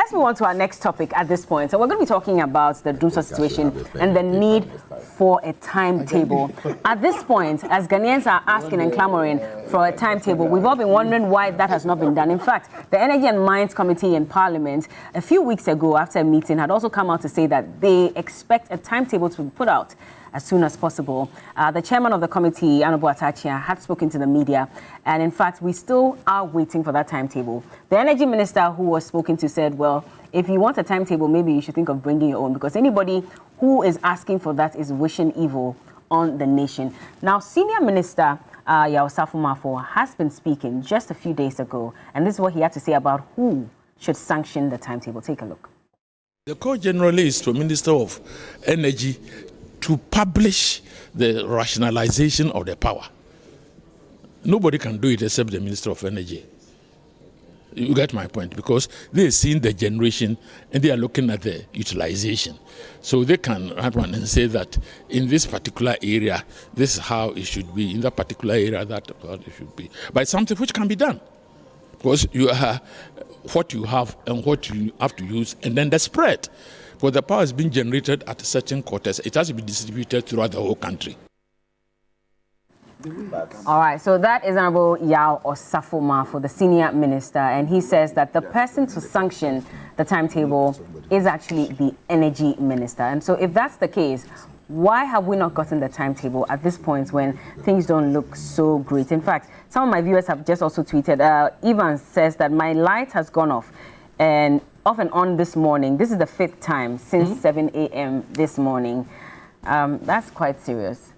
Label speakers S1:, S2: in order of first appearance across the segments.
S1: let's move on to our next topic at this point. So we're going to be talking about the Dumsor situation and the need for a timetable. At this point, as Ghanaians are asking and clamoring for a timetable, we've all been wondering why that has not been done. In fact, the Energy and Mines Committee in Parliament a few weeks ago after a meeting had also come out to say that they expect a timetable to be put out as soon as possible. The chairman of the committee, Honorable Atachia, had spoken to the media, and in fact, we still are waiting for that timetable. The energy minister who was spoken to said, well, if you want a timetable, maybe you should think of bringing your own, because anybody who is asking for that is wishing evil on the nation. Now, Senior Minister Yao Safo-Mafo has been speaking just a few days ago, and this is what he had to say about who should sanction the timetable. Take a look.
S2: The call generally is to Minister of Energy to publish the rationalization of the power. Nobody can do it except the Minister of Energy. You get my point, because they're seeing the generation and they are looking at the utilization. So they can have one and say that in this particular area, this is how it should be, in that particular area, that's how it should be. But it's something which can be done, because you have what you have and what you have to use, and then the spread. For the power is being generated at certain quarters, it has to be distributed throughout the whole country.
S1: All right, so that is Honorable Yao Safo-Mafo, the senior minister, and he says that the person to sanction the timetable is actually the energy minister. And so if that's the case, why have we not gotten the timetable at this point when things don't look so great? In fact, some of my viewers have just also tweeted, Evans says that my light has gone off and on this morning. This is the 5th time since 7 a.m. this morning. That's quite serious.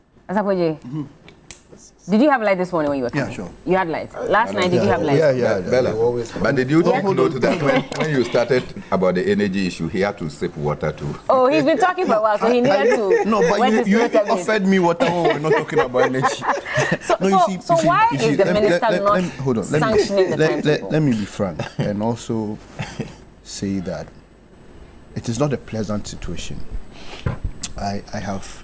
S1: Did you have light this morning when you were coming?
S3: Yeah, sure.
S1: You had light. Last night, did you have light?
S3: Yeah.
S4: Bella, but did you take note that when you started about the energy issue, he had to sip water too?
S1: Oh, he's been talking for a while, so he needed to.
S3: No, but you offered me water when we're not talking about energy.
S1: So why is the minister not sanctioning the timetable?
S3: Let me be frank and also say that it is not a pleasant situation. I have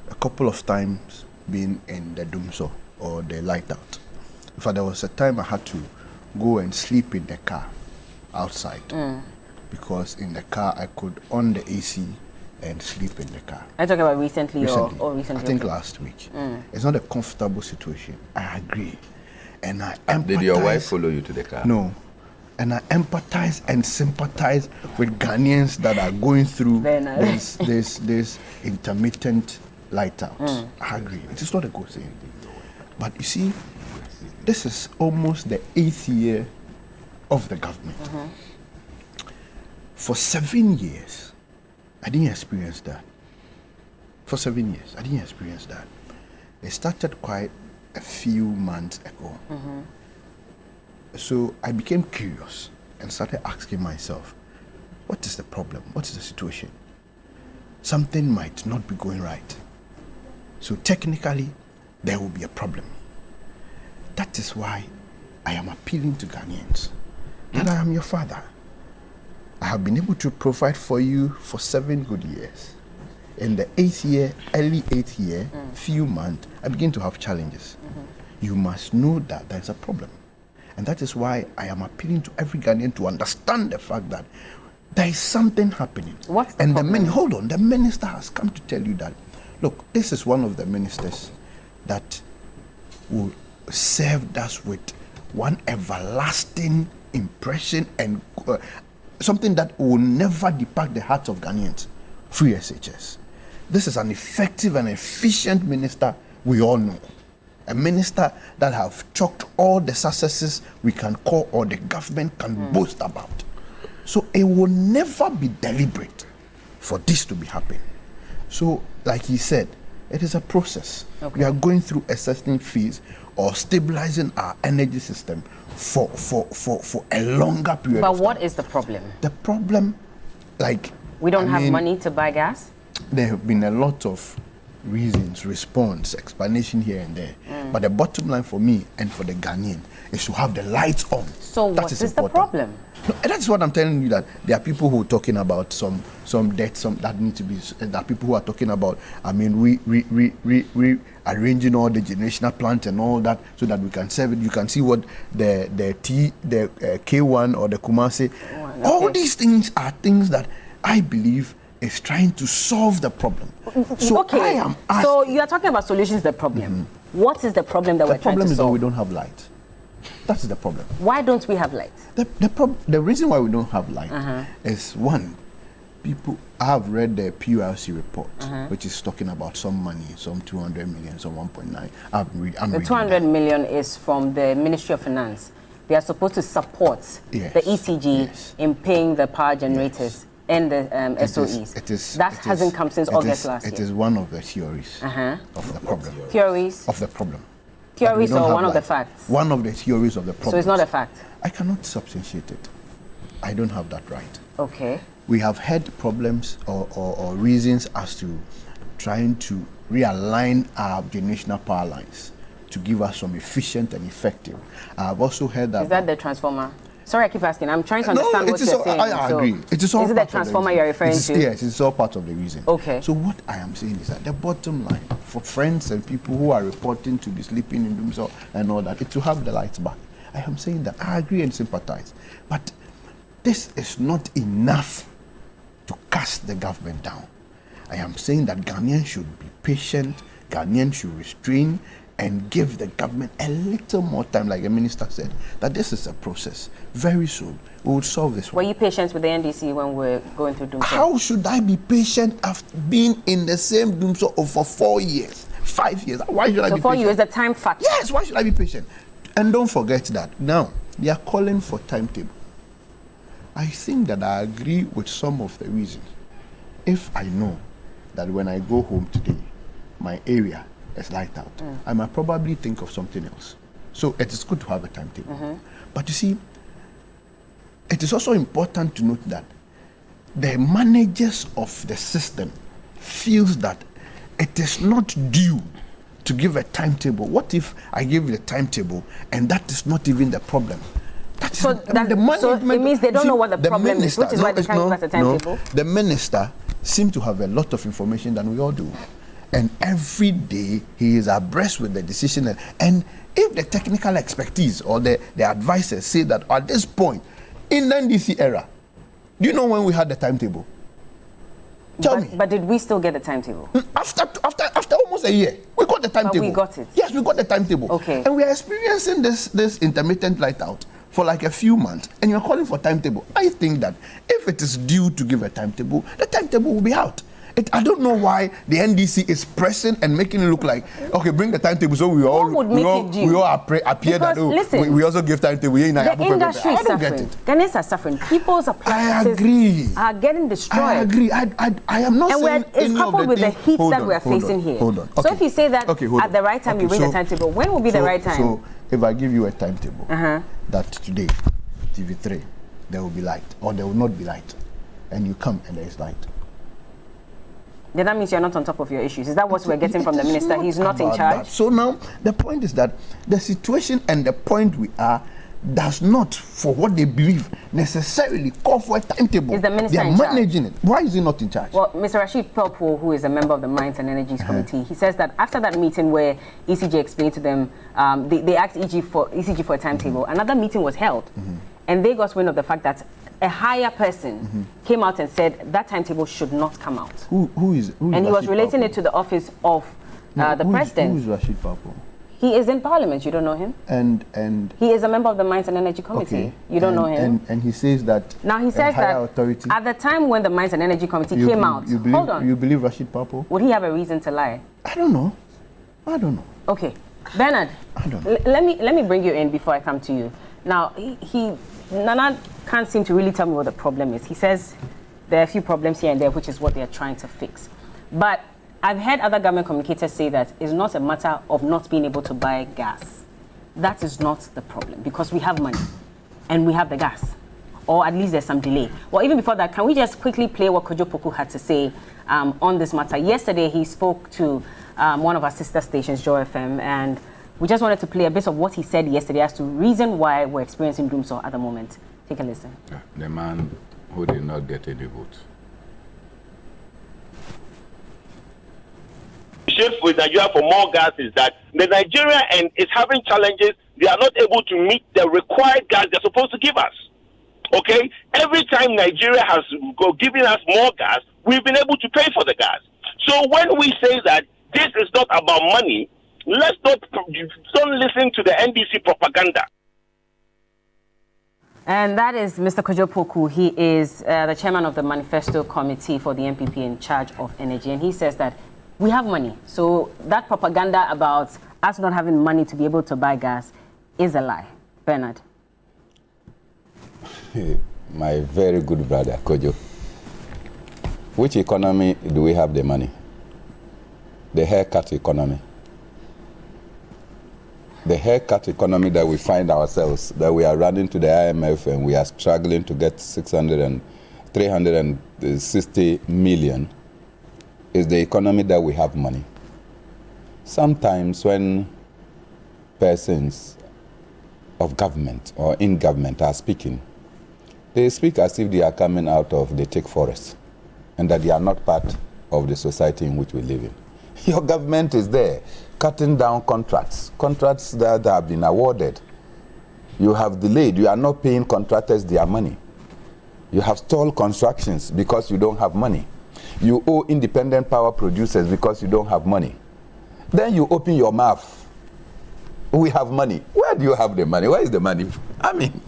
S3: a couple of times been in the Dumsor or the light out. In fact, there was a time I had to go and sleep in the car outside because in the car I could on the AC and sleep in the car.
S1: Are you talking about recently. Or recently?
S3: I think last week. It's not a comfortable situation. I agree. And I empathize.
S4: Did your wife follow you to the car?
S3: No. And I empathize and sympathize with Ghanaians that are going through this intermittent light out. I agree. It is not a good thing. But you see, this is almost the 8th year of the government. For 7 years, I didn't experience that. For 7 years, I didn't experience that. It started quite a few months ago. So I became curious and started asking myself, what is the problem? What is the situation? Something might not be going right. So technically, there will be a problem. That is why I am appealing to Ghanaians that I am your father. I have been able to provide for you for 7 good years. In the 8th year, early 8th year, few months, I begin to have challenges. You must know that there is a problem. And that is why I am appealing to every Ghanaian to understand the fact that there is something happening.
S1: What's the problem?
S3: Hold on, the minister has come to tell you that, look, this is one of the ministers that will serve us with one everlasting impression and something that will never depart the hearts of Ghanaians. Free SHS. This is an effective and efficient minister we all know. A minister that have chalked all the successes we can call or the government can boast about. So it will never be deliberate for this to be happening. So, like he said, it is a process. Okay. We are going through a certain phase of stabilizing our energy system for a longer period of time. But
S1: what is the problem?
S3: The problem,
S1: we don't have money to buy gas?
S3: There have been a lot of reasons, response, explanation here and there. But the bottom line for me and for the Ghanaian is to have the lights on.
S1: So what is the problem?
S3: No, and that's what I'm telling you, that there are people who are talking about some debt, some that need to be. There are people who are talking about, I mean, we arranging all the generational plant and all that so that we can serve it. You can see what the K1 or the Kumasi. Oh, okay. All these things are things that I believe is trying to solve the problem. So
S1: okay.
S3: I am asking,
S1: so you are talking about solutions to the problem. What is the problem that we're trying to solve?
S3: The problem is that we don't have light. That's the problem.
S1: Why don't we have light?
S3: The reason why we don't have light is, one, I have read the PULC report, which is talking about some money, some 200 million, some 1.9. The
S1: 200 million is from the Ministry of Finance. They are supposed to support the ECG in paying the power generators and the SOEs. That hasn't come since August last year.
S3: It is one of the theories of the problem.
S1: Theories?
S3: Of the problem.
S1: Theories or one of the facts?
S3: One of the theories of the problem.
S1: So it's not a fact?
S3: I cannot substantiate it. I don't have that right.
S1: Okay.
S3: We have had problems or reasons as to trying to realign our generational power lines to give us some efficient and effective. I've also heard that...
S1: Is that the transformer? Sorry, I keep asking. I'm trying to understand what you're saying.
S3: I agree. Is it
S1: the transformer you're referring to?
S3: Yes, it's all part of the reason.
S1: Okay.
S3: So what I am saying is that the bottom line for friends and people who are reporting to be sleeping in Dumsor and all that, is to have the lights back. I am saying that I agree and sympathize. But this is not enough to cast the government down. I am saying that Ghanaians should be patient, Ghanaians should restrain and give the government a little more time, like the minister said, that this is a process. Very soon, we will solve this.
S1: Were you patient with the NDC when we're going through Dumsor?
S3: How should I be patient after being in the same Dumsor for 4 years, 5 years? Why should I be patient?
S1: 4 years, the time factor.
S3: Yes, why should I be patient? And don't forget that now, they are calling for timetable. I think that I agree with some of the reasons. If I know that when I go home today, my area is light out, I might probably think of something else. So it is good to have a timetable. But you see, it is also important to note that the managers of the system feels that it is not due to give a timetable. What if I give the timetable and that is not even the problem?
S1: So it means they don't know what the problem is, which is why they can't give us a timetable.
S3: The minister seems to have a lot of information than we all do. And every day he is abreast with the decision. And if the technical expertise or the advisors say that at this point, in the NDC era, do you know when we had the timetable? Tell me.
S1: But did we still get the timetable?
S3: After almost a year, we got the timetable.
S1: But we got it.
S3: Yes, we got the timetable.
S1: Okay.
S3: And we are experiencing this intermittent light out for like a few months, and you're calling for timetable. I think that if it is due to give a timetable, the timetable will be out. I don't know why the NDC is pressing and making it look like, okay, bring the timetable so we all appear that we also give timetable.
S1: The industry is suffering. Ghanaians are suffering. People's appliances are getting destroyed.
S3: I agree. I am not saying
S1: it's coupled with the heat that we are facing here.
S3: Hold on. Okay.
S1: So if you say that at the right time you bring the timetable, when will be the right time?
S3: So if I give you a timetable that today, TV3, there will be light or there will not be light, and you come and there is light,
S1: then that means you're not on top of your issues. Is that what we're getting from the minister? He's not in charge?
S3: That. So now, the point is that the situation and the point we are does not, for what they believe, necessarily call for a timetable.
S1: Is the minister
S3: in charge? They are managing it. Why is he not in charge?
S1: Well, Mr. Rashid Pelpo, who is a member of the Mines and Energies Committee, he says that after that meeting where ECG explained to them, they asked ECG for a timetable, another meeting was held, and they got wind of the fact that a higher person came out and said that timetable should not come out.
S3: Who is
S1: and he was relating it to the office of the president.
S3: Who is Rashid Pelpo?
S1: He is in Parliament. You don't know him?
S3: And
S1: he is a member of the Mines and Energy Committee.
S3: Okay.
S1: You don't know him?
S3: And he says that.
S1: Now he says that
S3: authority,
S1: at the time when the Mines and Energy Committee came out. Hold on.
S3: You believe Rashid Pelpo?
S1: Would he have a reason to lie?
S3: I don't know.
S1: Okay, Bernard.
S3: I don't know.
S1: Let me bring you in before I come to you. Now Nana can't seem to really tell me what the problem is. He says there are a few problems here and there, which is what they're trying to fix. But I've heard other government communicators say that it's not a matter of not being able to buy gas. That is not the problem, because we have money and we have the gas, or at least there's some delay. Well, even before that, can we just quickly play what Kojo Poku had to say on this matter? Yesterday, he spoke to one of our sister stations, Joy FM, and We just wanted to play a bit of what he said yesterday as to reason why we're experiencing Dumsor at the moment. Take a listen.
S4: The man who did not get any vote.
S5: Shift with Nigeria for more gas is that the Nigeria and is having challenges. They are not able to meet the required gas they're supposed to give us. Okay? Every time Nigeria has given us more gas, we've been able to pay for the gas. So when we say that this is not about money, let's don't listen to the NDC propaganda.
S1: And that is Mr. Kojo Poku. He is the chairman of the manifesto committee for the NPP in charge of energy. And he says that we have money. So that propaganda about us not having money to be able to buy gas is a lie. Bernard.
S4: My very good brother, Kojo. Which economy do we have the money? The haircut economy. The haircut economy that we find ourselves, that we are running to the IMF and we are struggling to get 360 million, is the economy that we have money. Sometimes when persons of government or in government are speaking, they speak as if they are coming out of the thick forest and that they are not part of the society in which we live in. Your government is there cutting down contracts that have been awarded. You have delayed. You are not paying contractors their money. You have stalled constructions because you don't have money. You owe independent power producers because you don't have money. Then you open your mouth. We have money. Where do you have the money? Where is the money? I mean,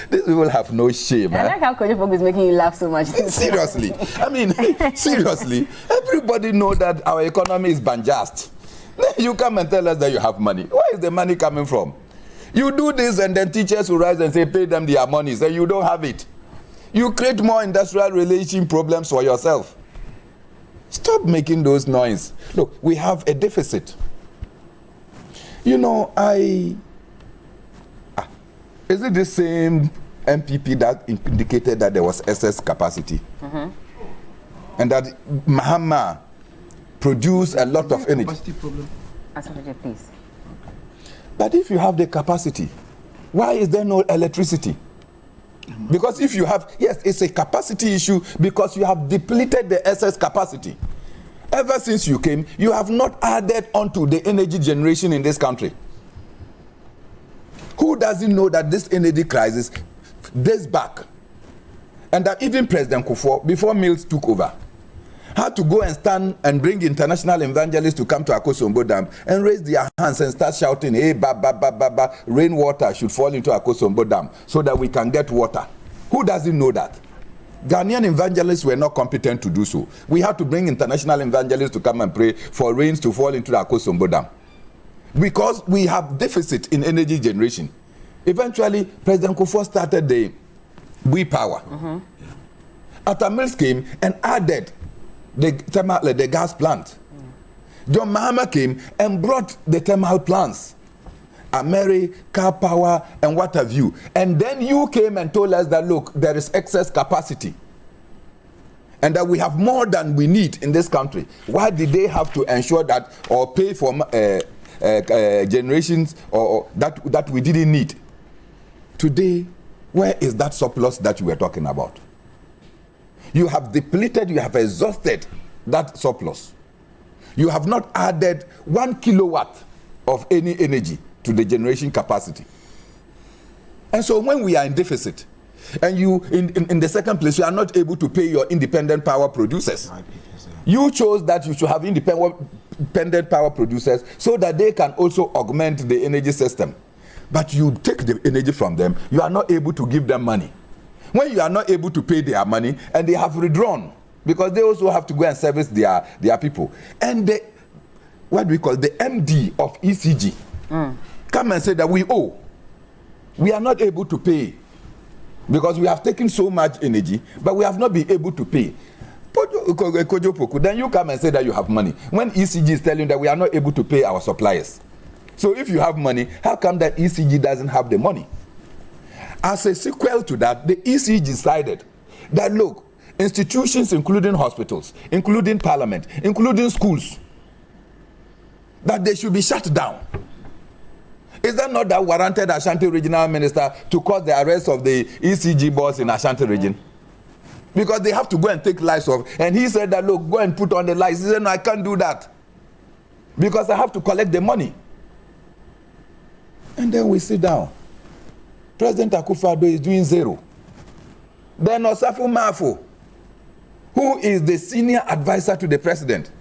S4: these people have no shame.
S1: I like how Kojo Poku is making you laugh so much.
S4: Seriously. I mean, seriously. Everybody knows that our economy is banjast. Then you come and tell us that you have money. Where is the money coming from? You do this and then teachers will rise and say, pay them their money. So you don't have it. You create more industrial relation problems for yourself. Stop making those noise. Look, we have a deficit. You know, is it the same MPP that indicated that there was excess capacity? Mm-hmm. And that Mahama produced a lot of energy?
S1: Capacity problem. Please.
S4: But if you have the capacity, why is there no electricity? Because if you have, yes, it's a capacity issue because you have depleted the excess capacity. Ever since you came, you have not added onto the energy generation in this country. Who doesn't know that this energy crisis dates back? And that even President Kufuor, before Mills took over, had to go and stand and bring international evangelists to come to Akosombo Dam and raise their hands and start shouting, hey, rainwater should fall into Akosombo Dam so that we can get water. Who doesn't know that? Ghanaian evangelists were not competent to do so. We had to bring international evangelists to come and pray for rains to fall into the Akosombo Dam. Because we have deficit in energy generation. Eventually, President Kufuor started the We Power. Mm-hmm. After Mills came and added the gas plant. John Mahama came and brought the thermal plants. America Power and what have you. And then you came and told us that, look, there is excess capacity. And that we have more than we need in this country. Why did they have to ensure that or pay for generations or that we didn't need? Today, where is that surplus that you were talking about? You have depleted, you have exhausted that surplus. You have not added 1 kilowatt of any energy to the generation capacity. And so when we are in deficit, and you, in the second place, you are not able to pay your independent power producers. You chose that you should have independent power producers so that they can also augment the energy system. But you take the energy from them, you are not able to give them money. When you are not able to pay their money, and they have withdrawn, because they also have to go and service their people. And the MD of ECG come and say that we owe. We are not able to pay because we have taken so much energy, but we have not been able to pay. Kojo Poku, then you come and say that you have money. When ECG is telling that we are not able to pay our suppliers. So if you have money, how come that ECG doesn't have the money? As a sequel to that, the ECG decided that, look, institutions including hospitals, including parliament, including schools, that they should be shut down. Is that not that warranted Ashanti regional minister to cause the arrest of the ECG boss in Ashanti region? Because they have to go and take lives of, and he said that, look, go and put on the lights. He said, no, I can't do that because I have to collect the money. And then we sit down. President Akufo-Addo is doing zero. Then Osafo Mafo, who is the senior advisor to the president,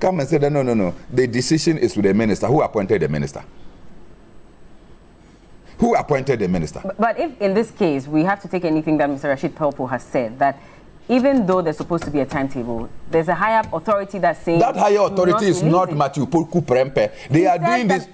S4: come and say that no, the decision is with the minister. Who appointed the minister? Who appointed the minister?
S1: But if in this case we have to take anything that Mr. Rashid Pelpo has said, that even though there's supposed to be a timetable, there's a higher authority that's saying
S4: that higher authority is not Matthew Poku Prempeh. They are doing this.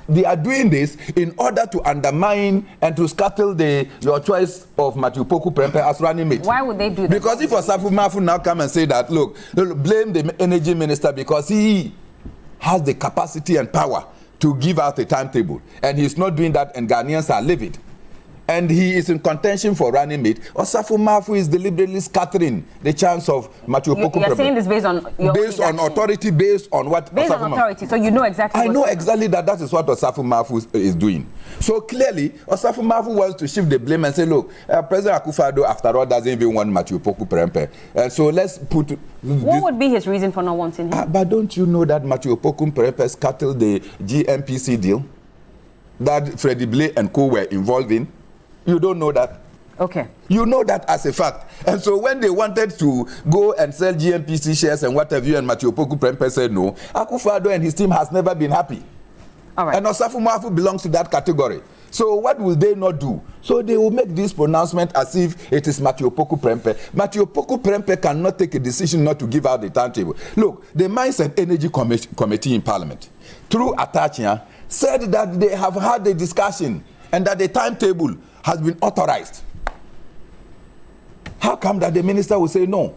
S4: They are doing this in order to undermine and to scuttle your choice of Matthew Poku Prempeh as running mate.
S1: Why would they do that?
S4: Because if Osafo Mafu now come and say that, look, blame the energy minister because he has the capacity and power to give out a timetable, and he's not doing that, and Ghanaians are livid. And he is in contention for running mate. Osafo Mafu is deliberately scattering the chance of Matthew Poku Prempeh.
S1: You're saying this based on your
S4: based on authority, based on what?
S1: Based on authority, so you know exactly.
S4: I know exactly that is what Osafo Mafu is doing. So clearly, Osafo Mafu wants to shift the blame and say, look, President Akufo-Addo, after all, doesn't even want Matthew Poku Prempeh. So let's put.
S1: What would be his reason for not wanting him?
S4: But don't you know that Matthew Poku Prempeh scuttled the GMPC deal that Freddie Blay and co were involved in? You don't know that.
S1: Okay.
S4: You know that as a fact. And so when they wanted to go and sell GMPC shares and what have you, and Matthew Poku Prempeh said no, Akufo-Addo and his team has never been happy.
S1: All right.
S4: And Osafo Mafu belongs to that category. So what will they not do? So they will make this pronouncement as if it is Matthew Poku Prempeh. Matthew Poku Prempeh cannot take a decision not to give out the timetable. Look, the Mines and Energy Committee in Parliament, through Atachia, said that they have had a discussion and that the timetable has been authorized. How come that the minister will say no?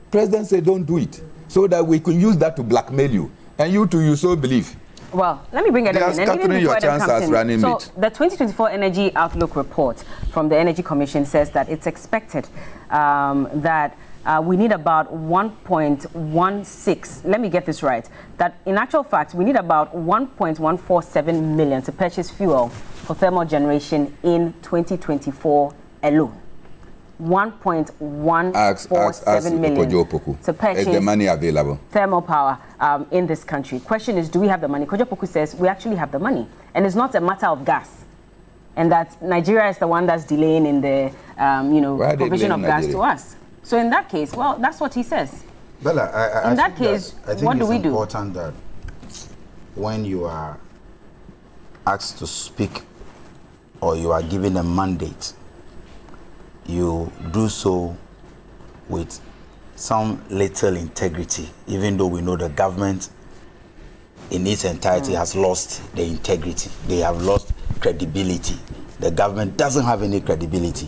S4: President said don't do it, so that we can use that to blackmail you, and you too, you so believe.
S1: Well, let me bring it in.
S4: Scattering your chance as running
S1: so
S4: mate.
S1: The 2024 Energy Outlook Report from the Energy Commission says that it's expected that we need about 1.16. Let me get this right. That in actual fact, we need about 1.147 million to purchase fuel for thermal generation in 2024 alone. 1.147 million to purchase
S4: is the money available?
S1: Thermal power in this country. Question is, do we have the money? Kojo Poku says we actually have the money, and it's not a matter of gas, and that Nigeria is the one that's delaying in the provision of gas to us. So in that case, well, that's what he says.
S6: Bella,
S1: in that case, what do we do?
S6: It's important that when you are asked to speak or you are given a mandate, you do so with some little integrity, even though we know the government in its entirety has lost the integrity. They have lost credibility. The government doesn't have any credibility.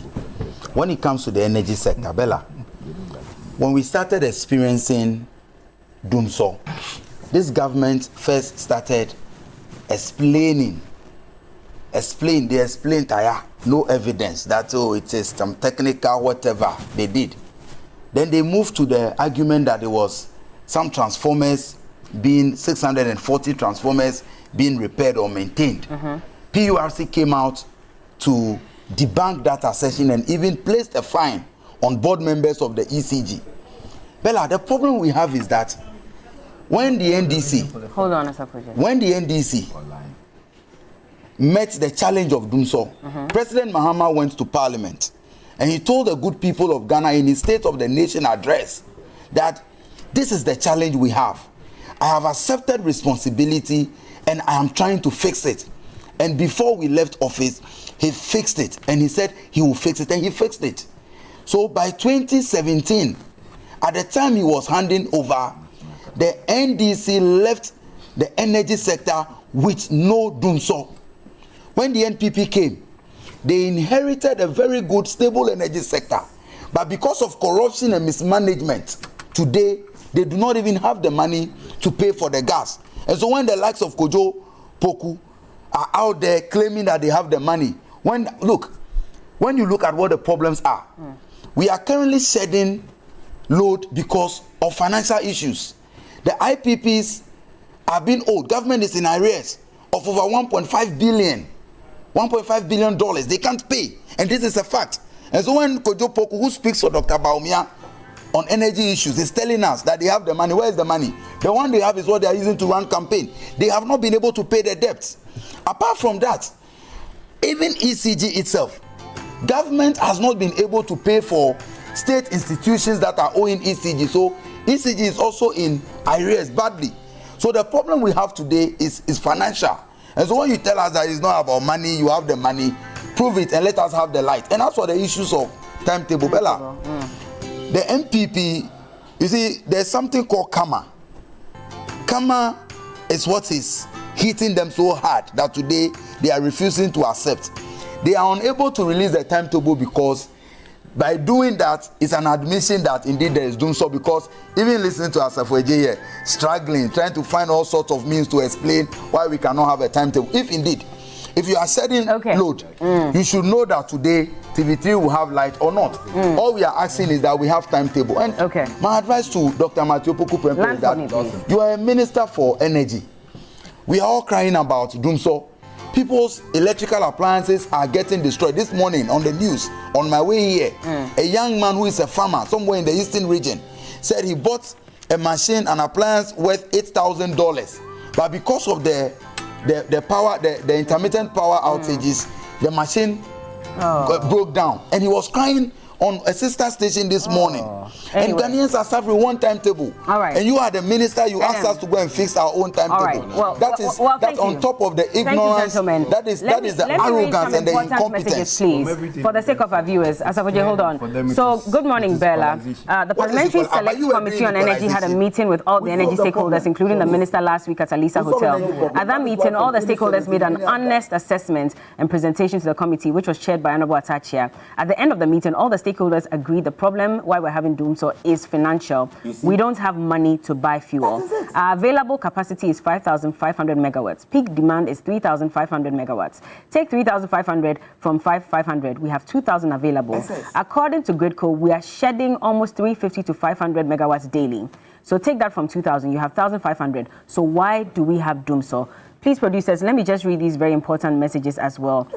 S6: When it comes to the energy sector, Bella, when we started experiencing Dumsor, this government first started explaining, they explained no evidence that, it is some technical whatever they did. Then they moved to the argument that there was some transformers being 640 transformers being repaired or maintained. PURC came out to debunk that assertion and even placed a fine on board members of the ECG. Bella, the problem we have is that when the NDC, when the NDC met the challenge of Dumsor, President Mahama went to Parliament and he told the good people of Ghana in his State of the Nation address that this is the challenge we have. I have accepted responsibility and I am trying to fix it. And before we left office, he fixed it and he said he will fix it, and he fixed it. So by 2017, at the time he was handing over, the NDC left the energy sector with no Dumsor. When the NPP came, they inherited a very good, stable energy sector. But because of corruption and mismanagement, today, they do not even have the money to pay for the gas. And so when the likes of Kojo Poku are out there claiming that they have the money, when you look at what the problems are, we are currently shedding load because of financial issues. The IPPs are being owed. Government is in arrears of over $1.5 billion. $1.5 billion. They can't pay. And this is a fact. And so when Kojo Poku, who speaks for Dr. Baumia on energy issues, is telling us that they have the money. Where is the money? The one they have is what they are using to run campaign. They have not been able to pay their debts. Apart from that, even ECG itself, government has not been able to pay for state institutions that are owing ECG. So ECG is also in arrears badly. So the problem we have today is financial. And so when you tell us that it's not about money, you have the money, prove it and let us have the light. And that's for the issues of timetable. Bella, the MPP, you see, there's something called karma. Karma is what is hitting them so hard that today they are refusing to accept. They are unable to release the timetable because by doing that, it's an admission that indeed there is Dumsor, because even listening to Asafo here, struggling, trying to find all sorts of means to explain why we cannot have a timetable. If you are shedding load, you should know that today TV3 will have light or not. All we are asking is that we have timetable. And my advice to Dr. Matthew Poku is that you are a minister for energy. We are all crying about Dumsor. People's electrical appliances are getting destroyed. This morning on the news, on my way here, a young man who is a farmer somewhere in the eastern region said he bought a machine, an appliance worth $8,000. But because of the power, the intermittent power outages, the machine broke down. And he was crying on a sister station this morning. Anyway. And Ghanaians are suffering one timetable. All right. And you are the minister, you asked us to go and fix our own timetable. All right. Well, that's on top of the ignorance. That is the arrogance and the incompetence.
S1: Please, for the sake of our viewers, Asafoje, hold on. So, good morning, Bella. The Parliamentary Select Committee on Energy had a meeting with all the energy stakeholders, including the minister last week at Alisa Hotel. At that meeting, all the stakeholders made an honest assessment and presentation to the committee, which was chaired by Honorable Atachia. At the end of the meeting, all the stakeholders agreed the problem why we're having Dumsor is financial. We don't have money to buy fuel. Our available capacity is 5,500 megawatts. Peak demand is 3,500 megawatts. Take 3,500 from 5,500. We have 2,000 available. According to Gridco, we are shedding almost 350 to 500 megawatts daily. So take that from 2,000. You have 1,500. So why do we have Dumsor? Please, producers, let me just read these very important messages as well.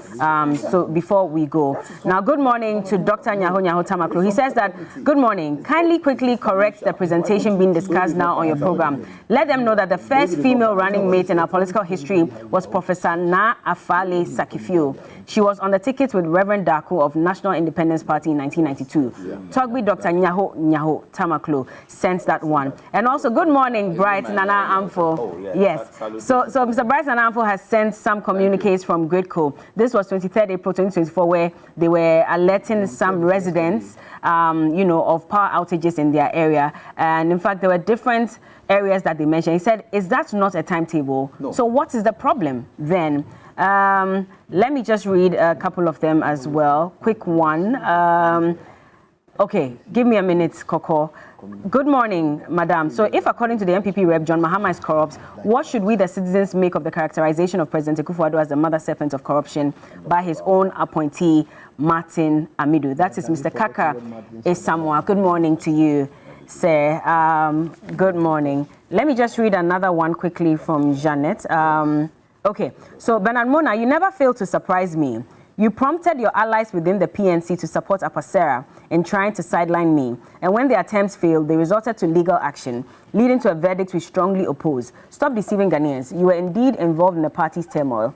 S1: So before we go. Now, good morning to Dr. Nyaho Tamaklo. He says that, good morning. Kindly quickly correct the presentation being discussed now on your program. Let them know that the first female running mate in our political history was Professor Na Afale Sakifio. She was on the ticket with Reverend Daku of National Independence Party in 1992. Togbi Dr. Nyaho Tamaklo sent that one. And also, good morning, Bright Nana Amfo. Yes. So Mr. Bright Nana Amfo has sent some communiques from Gridco. This was 23rd April 2024, where they were alerting some residents, of power outages in their area. And in fact, there were different areas that they mentioned. He said, is that not a timetable? No. So what is the problem then? Let me just read a couple of them as well. Quick one. Okay, give me a minute, Coco. Good morning, Madam. So if according to the MPP rep, John Mahama is corrupt, what should we, the citizens, make of the characterization of President Akufo-Addo as the mother serpent of corruption by his own appointee, Martin Amidu? That is Mr. Kaka Esamoah. Good morning to you, sir. Good morning. Let me just read another one quickly from Janet. Okay, so Bernard Mona, you never fail to surprise me. You prompted your allies within the PNC to support Apasera in trying to sideline me. And when the attempts failed, they resorted to legal action, leading to a verdict we strongly oppose. Stop deceiving Ghanaians. You were indeed involved in the party's turmoil.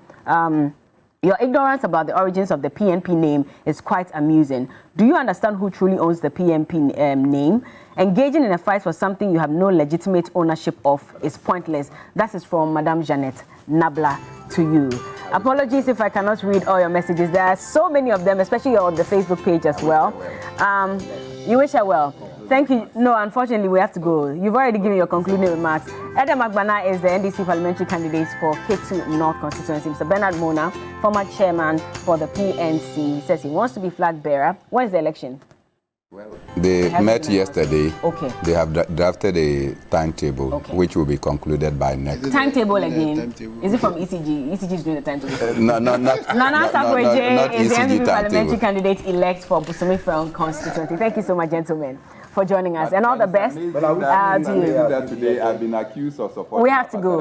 S1: Your ignorance about the origins of the PNP name is quite amusing. Do you understand who truly owns the PNP name? Engaging in a fight for something you have no legitimate ownership of is pointless. That is from Madame Janet Nabla to you. Apologies if I cannot read all your messages. There are so many of them, especially on the Facebook page as well. You wish I well. Thank you. No, unfortunately, we have to go. You've already given your concluding remarks. Edem Agbana is the NDC parliamentary candidate for K2 North constituency. Mr. Bernard Mona, former chairman for the PNC, says he wants to be flag bearer. When is the election?
S4: Well, they met yesterday. Okay. They have drafted a timetable, which will be concluded by next.
S1: Timetable again? Is it from ECG? ECG is doing the timetable.
S4: Not
S1: Nana Sakweje is the
S4: ECG
S1: NDP parliamentary candidate elect for Busumi Front constituency. Thank you so much, gentlemen, for joining us, and all the best to you.
S4: That today I've been accused of supporting.
S1: We have to go.